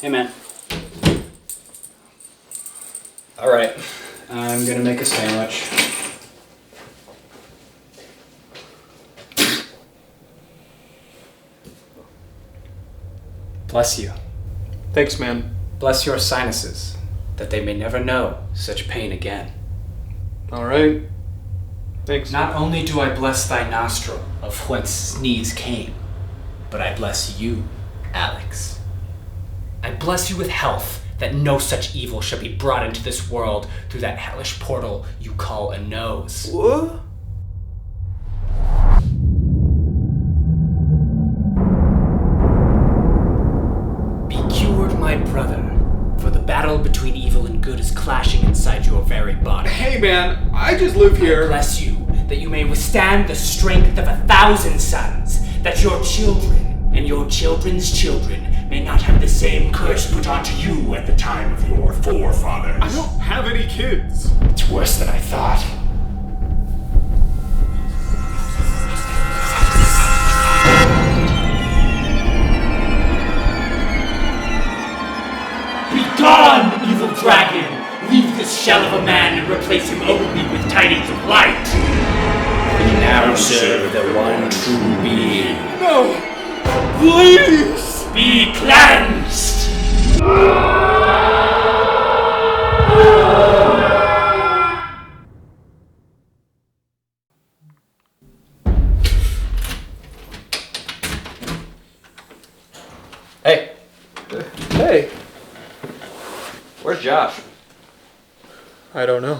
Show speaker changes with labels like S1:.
S1: Hey, man. Alright, I'm gonna make a sandwich. Bless you.
S2: Thanks, man.
S1: Bless your sinuses, that they may never know such pain again.
S2: Alright. Thanks.
S1: Not only do I bless thy nostril, of whence sneeze came, but I bless you, Alex. I bless you with health, that no such evil shall be brought into this world through that hellish portal you call a nose.
S2: What?
S1: Be cured, my brother, for the battle between evil and good is clashing inside your very body.
S2: Hey, man, I just live here.
S1: I bless you, that you may withstand the strength of 1,000 suns, that your children and your children's children may not have the same curse put onto you at the time of your forefathers.
S2: I don't have any kids.
S1: It's worse than I thought. Be gone, evil dragon! Leave this shell of a man and replace him only with tidings of light! We now serve the one true being.
S2: No! Please!
S1: Be cleansed! Hey,
S2: Hey.
S1: where's Josh?
S2: I don't know.